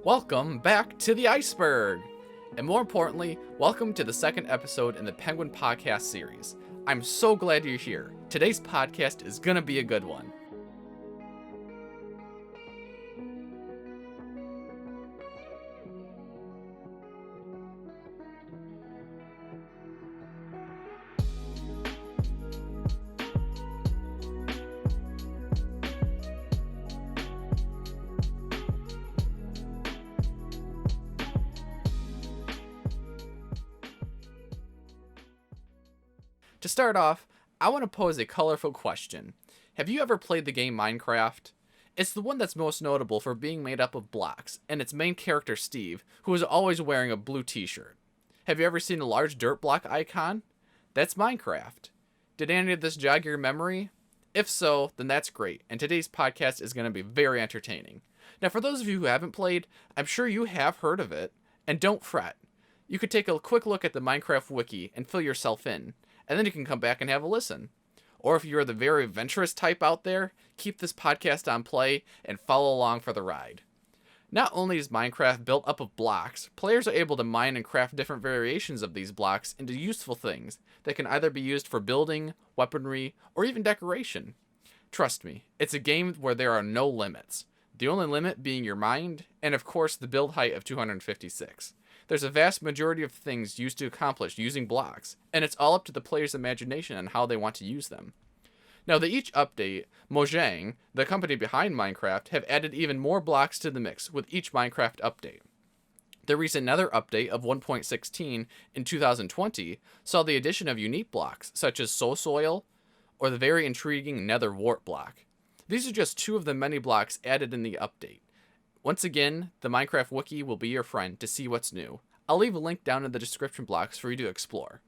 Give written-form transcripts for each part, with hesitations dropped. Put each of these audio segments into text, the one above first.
Welcome back to the iceberg! And more importantly, welcome to the second episode in the Penguin Podcast series. I'm so glad you're here. Today's podcast is gonna be a good one. To start off, I want to pose a colorful question. Have you ever played the game Minecraft? It's the one that's most notable for being made up of blocks, and its main character Steve, who is always wearing a blue t-shirt. Have you ever seen a large dirt block icon? That's Minecraft. Did any of this jog your memory? If so, then that's great, and today's podcast is going to be very entertaining. Now, for those of you who haven't played, I'm sure you have heard of it, and don't fret. You could take a quick look at the Minecraft wiki and fill yourself in, and then you can come back and have a listen. Or if you're the very adventurous type out there, keep this podcast on play and follow along for the ride. Not only is Minecraft built up of blocks, players are able to mine and craft different variations of these blocks into useful things that can either be used for building, weaponry, or even decoration. Trust me, it's a game where there are no limits. The only limit being your mind, and of course the build height of 256. There's a vast majority of things used to accomplish using blocks, and it's all up to the player's imagination on how they want to use them. Now, the each update, Mojang, the company behind Minecraft, have added even more blocks to the mix with each Minecraft update. The recent Nether update of 1.16 in 2020 saw the addition of unique blocks such as Soul Soil or the very intriguing Nether Wart block. These are just two of the many blocks added in the update. Once again, the Minecraft wiki will be your friend to see what's new. I'll leave a link down in the description box for you to explore.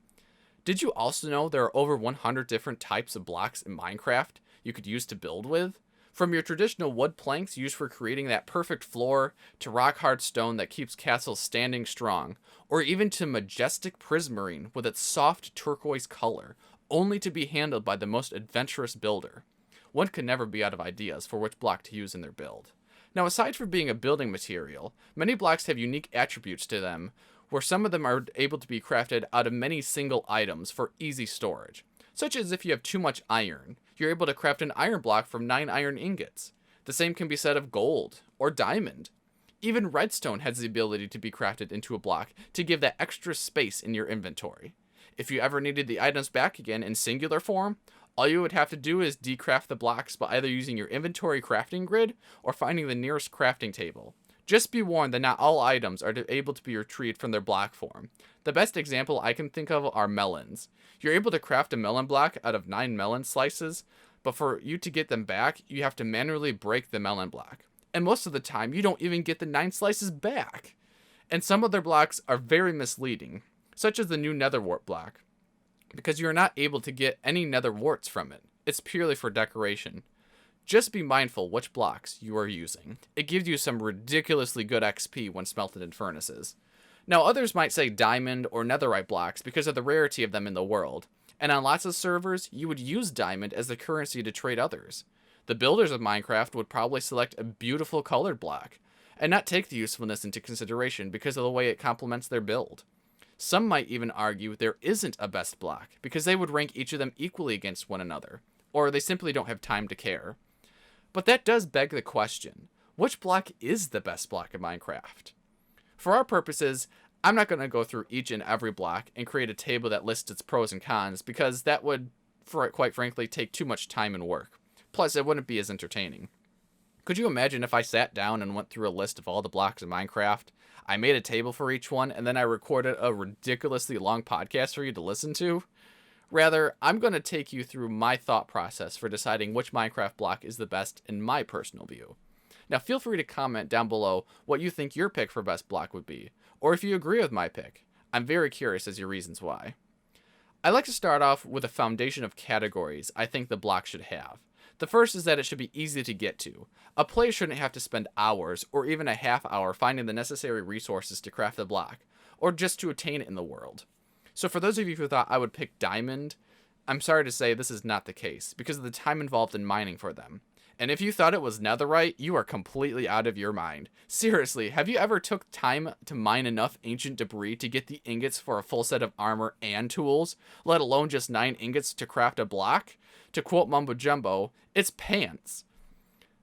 Did you also know there are over 100 different types of blocks in Minecraft you could use to build with? From your traditional wood planks used for creating that perfect floor, to rock hard stone that keeps castles standing strong, or even to majestic prismarine with its soft turquoise color, only to be handled by the most adventurous builder. One could never be out of ideas for which block to use in their build. Now, aside from being a building material, many blocks have unique attributes to them, where some of them are able to be crafted out of many single items for easy storage. Such as if you have too much iron, you're able to craft an iron block from 9 iron ingots. The same can be said of gold or diamond. Even redstone has the ability to be crafted into a block to give that extra space in your inventory. If you ever needed the items back again in singular form, all you would have to do is decraft the blocks by either using your inventory crafting grid or finding the nearest crafting table. Just be warned that not all items are able to be retrieved from their block form. The best example I can think of are melons. You're able to craft a melon block out of 9 melon slices, but for you to get them back, you have to manually break the melon block. And most of the time, you don't even get the 9 slices back. And some other blocks are very misleading, such as the new Nether Wart block, because you are not able to get any nether warts from it. It's purely for decoration. Just be mindful which blocks you are using. It gives you some ridiculously good XP when smelted in furnaces. Now, others might say diamond or netherite blocks because of the rarity of them in the world, and on lots of servers, you would use diamond as the currency to trade others. The builders of Minecraft would probably select a beautiful colored block, and not take the usefulness into consideration because of the way it complements their build. Some might even argue there isn't a best block, because they would rank each of them equally against one another, or they simply don't have time to care. But that does beg the question, which block is the best block in Minecraft? For our purposes, I'm not going to go through each and every block and create a table that lists its pros and cons, because that would, quite frankly, take too much time and work. Plus, it wouldn't be as entertaining. Could you imagine if I sat down and went through a list of all the blocks in Minecraft? I made a table for each one, and then I recorded a ridiculously long podcast for you to listen to? Rather, I'm going to take you through my thought process for deciding which Minecraft block is the best in my personal view. Now, feel free to comment down below what you think your pick for best block would be, or if you agree with my pick. I'm very curious as your reasons why. I like to start off with a foundation of categories I think the block should have. The first is that it should be easy to get to. A player shouldn't have to spend hours or even a half hour finding the necessary resources to craft the block, or just to attain it in the world. So for those of you who thought I would pick diamond, I'm sorry to say this is not the case, because of the time involved in mining for them. And if you thought it was netherite, you are completely out of your mind. Seriously, have you ever took time to mine enough ancient debris to get the ingots for a full set of armor and tools, let alone just 9 ingots to craft a block? To quote Mumbo Jumbo, it's pants.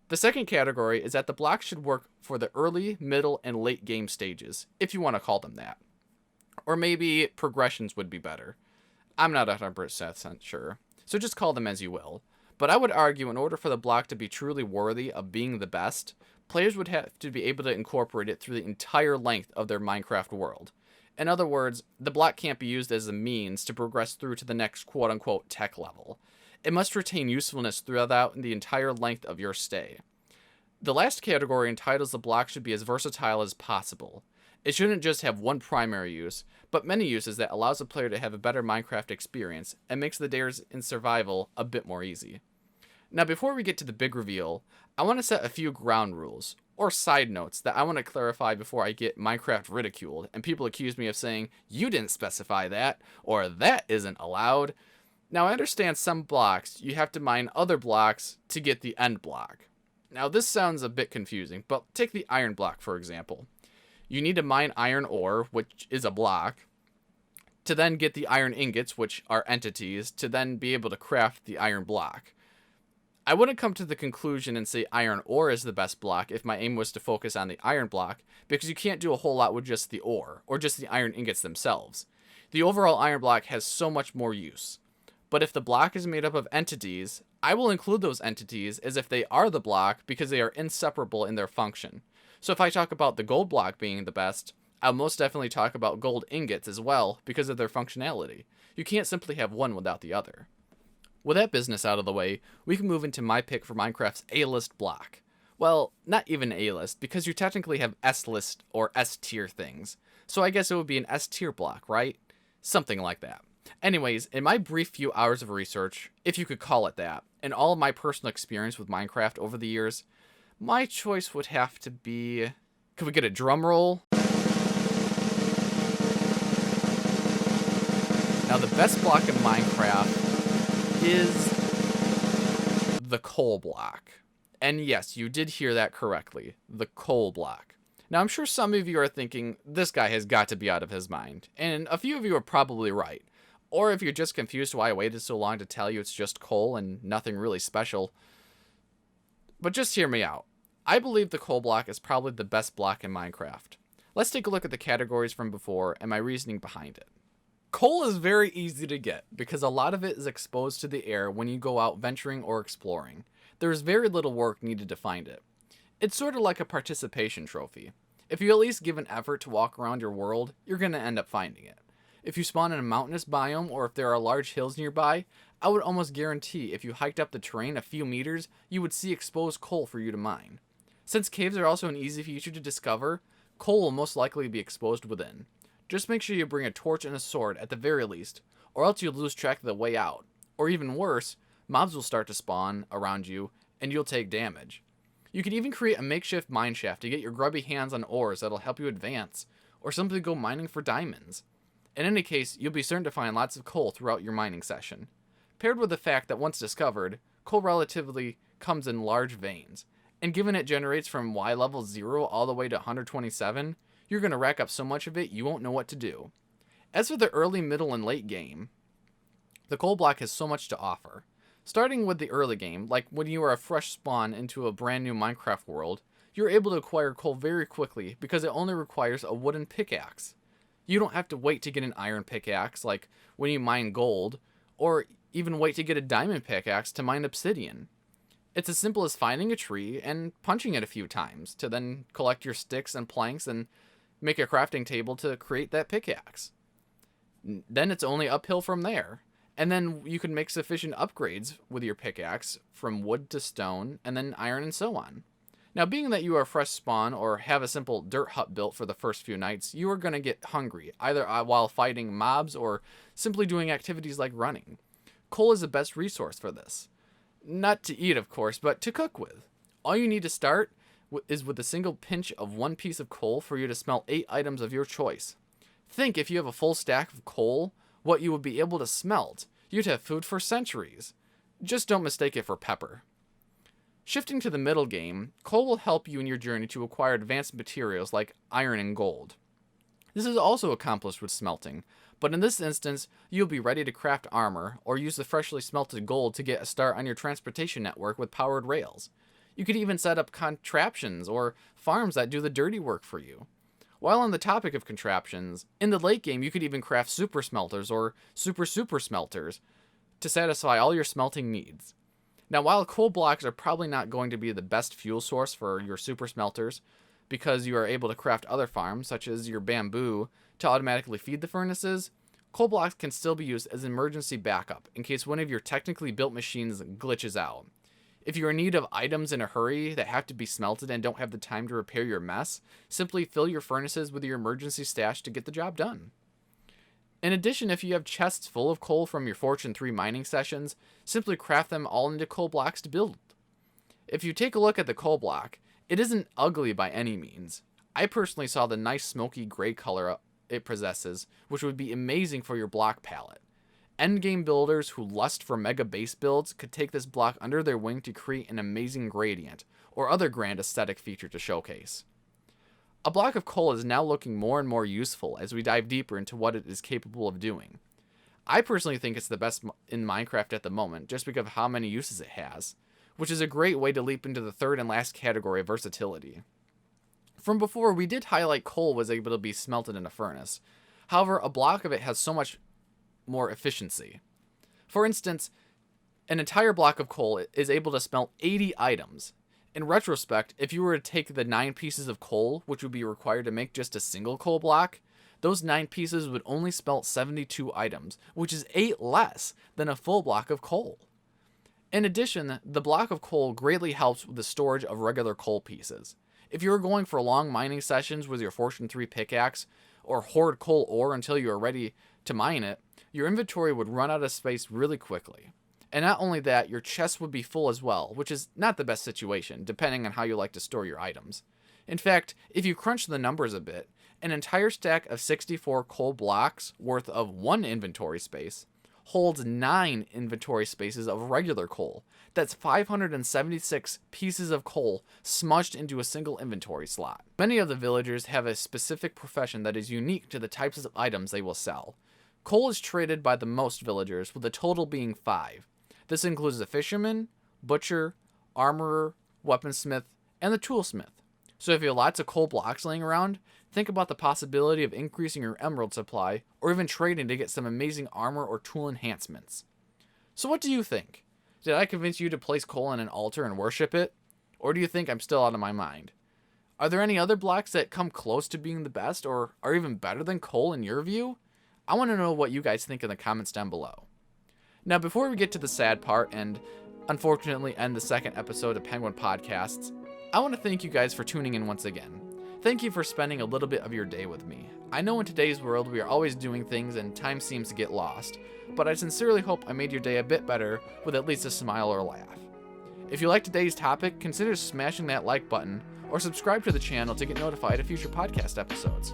The second category is that the block should work for the early, middle, and late game stages, if you want to call them that. Or maybe progressions would be better. I'm not 100% sure, so just call them as you will. But I would argue in order for the block to be truly worthy of being the best, players would have to be able to incorporate it through the entire length of their Minecraft world. In other words, the block can't be used as a means to progress through to the next quote-unquote tech level. It must retain usefulness throughout the entire length of your stay. The last category entitles the block should be as versatile as possible. It shouldn't just have one primary use, but many uses that allows a player to have a better Minecraft experience and makes the days in survival a bit more easy. Now before we get to the big reveal, I want to set a few ground rules, or side notes that I want to clarify before I get Minecraft ridiculed and people accuse me of saying, you didn't specify that, or that isn't allowed. Now I understand some blocks, you have to mine other blocks to get the end block. Now this sounds a bit confusing, but take the iron block for example. You need to mine iron ore, which is a block, to then get the iron ingots, which are entities, to then be able to craft the iron block. I wouldn't come to the conclusion and say iron ore is the best block if my aim was to focus on the iron block, because you can't do a whole lot with just the ore, or just the iron ingots themselves. The overall iron block has so much more use. But if the block is made up of entities, I will include those entities as if they are the block because they are inseparable in their function. So if I talk about the gold block being the best, I'll most definitely talk about gold ingots as well because of their functionality. You can't simply have one without the other. With that business out of the way, we can move into my pick for Minecraft's A-list block. Well, not even A-list, because you technically have S-list or S-tier things. So I guess it would be an S-tier block, right? Something like that. Anyways, in my brief few hours of research, if you could call it that, and all of my personal experience with Minecraft over the years, my choice would have to be... Could we get a drum roll? Now the best block in Minecraft is the coal block. And yes, you did hear that correctly. The coal block. Now I'm sure some of you are thinking, this guy has got to be out of his mind. And a few of you are probably right. Or if you're just confused why I waited so long to tell you it's just coal and nothing really special. But just hear me out. I believe the coal block is probably the best block in Minecraft. Let's take a look at the categories from before and my reasoning behind it. Coal is very easy to get because a lot of it is exposed to the air when you go out venturing or exploring. There is very little work needed to find it. It's sort of like a participation trophy. If you at least give an effort to walk around your world, you're going to end up finding it. If you spawn in a mountainous biome or if there are large hills nearby, I would almost guarantee if you hiked up the terrain a few meters, you would see exposed coal for you to mine. Since caves are also an easy feature to discover, coal will most likely be exposed within. Just make sure you bring a torch and a sword at the very least, or else you'll lose track of the way out. Or even worse, mobs will start to spawn around you, and you'll take damage. You can even create a makeshift mineshaft to get your grubby hands on ores that'll help you advance, or simply go mining for diamonds. In any case, you'll be certain to find lots of coal throughout your mining session. Paired with the fact that once discovered, coal relatively comes in large veins, and given it generates from Y level 0 all the way to 127, you're going to rack up so much of it you won't know what to do. As for the early, middle, and late game, the coal block has so much to offer. Starting with the early game, like when you are a fresh spawn into a brand new Minecraft world, you're able to acquire coal very quickly because it only requires a wooden pickaxe. You don't have to wait to get an iron pickaxe like when you mine gold, or even wait to get a diamond pickaxe to mine obsidian. It's as simple as finding a tree and punching it a few times to then collect your sticks and planks and make a crafting table to create that pickaxe. Then it's only uphill from there. And then you can make sufficient upgrades with your pickaxe from wood to stone and then iron and so on. Now, being that you are fresh spawn or have a simple dirt hut built for the first few nights, you are going to get hungry, either while fighting mobs or simply doing activities like running. Coal is the best resource for this. Not to eat, of course, but to cook with. All you need to start is with a single pinch of one piece of coal for you to smelt 8 items of your choice. Think if you have a full stack of coal, what you would be able to smelt. You'd have food for centuries. Just don't mistake it for pepper. Shifting to the middle game, coal will help you in your journey to acquire advanced materials like iron and gold. This is also accomplished with smelting, but in this instance, you'll be ready to craft armor or use the freshly smelted gold to get a start on your transportation network with powered rails. You could even set up contraptions or farms that do the dirty work for you. While on the topic of contraptions, in the late game you could even craft super smelters or super smelters to satisfy all your smelting needs. Now, while coal blocks are probably not going to be the best fuel source for your super smelters, because you are able to craft other farms, such as your bamboo, to automatically feed the furnaces, coal blocks can still be used as an emergency backup in case one of your technically built machines glitches out. If you're in need of items in a hurry that have to be smelted and don't have the time to repair your mess, simply fill your furnaces with your emergency stash to get the job done. In addition, if you have chests full of coal from your Fortune 3 mining sessions, simply craft them all into coal blocks to build. If you take a look at the coal block, it isn't ugly by any means. I personally saw the nice smoky gray color it possesses, which would be amazing for your block palette. Endgame builders who lust for mega base builds could take this block under their wing to create an amazing gradient, or other grand aesthetic feature to showcase. A block of coal is now looking more and more useful as we dive deeper into what it is capable of doing. I personally think it's the best in Minecraft at the moment, just because of how many uses it has, which is a great way to leap into the third and last category of versatility. From before, we did highlight coal was able to be smelted in a furnace. However, a block of it has so much more efficiency. For instance, an entire block of coal is able to smelt 80 items. In retrospect, if you were to take the 9 pieces of coal, which would be required to make just a single coal block, those 9 pieces would only smelt 72 items, which is 8 less than a full block of coal. In addition, the block of coal greatly helps with the storage of regular coal pieces. If you are going for long mining sessions with your Fortune 3 pickaxe, or hoard coal ore until you are ready to mine it, your inventory would run out of space really quickly. And not only that, your chest would be full as well, which is not the best situation, depending on how you like to store your items. In fact, if you crunch the numbers a bit, an entire stack of 64 coal blocks worth of 1 inventory space holds 9 inventory spaces of regular coal. That's 576 pieces of coal smudged into a single inventory slot. Many of the villagers have a specific profession that is unique to the types of items they will sell. Coal is traded by the most villagers, with a total being 5. This includes the fisherman, butcher, armorer, weaponsmith, and the toolsmith. So if you have lots of coal blocks laying around, think about the possibility of increasing your emerald supply, or even trading to get some amazing armor or tool enhancements. So what do you think? Did I convince you to place coal in an altar and worship it? Or do you think I'm still out of my mind? Are there any other blocks that come close to being the best, or are even better than coal in your view? I want to know what you guys think in the comments down below. Now, before we get to the sad part and unfortunately end the second episode of Penguin Podcasts, I want to thank you guys for tuning in once again. Thank you for spending a little bit of your day with me. I know in today's world we are always doing things and time seems to get lost, but I sincerely hope I made your day a bit better with at least a smile or a laugh. If you like today's topic, consider smashing that like button or subscribe to the channel to get notified of future podcast episodes.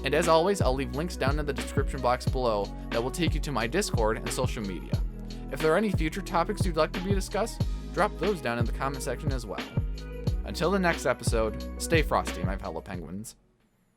And as always, I'll leave links down in the description box below that will take you to my Discord and social media. If there are any future topics you'd like to be discussed, drop those down in the comment section as well. Until the next episode, stay frosty, my fellow penguins.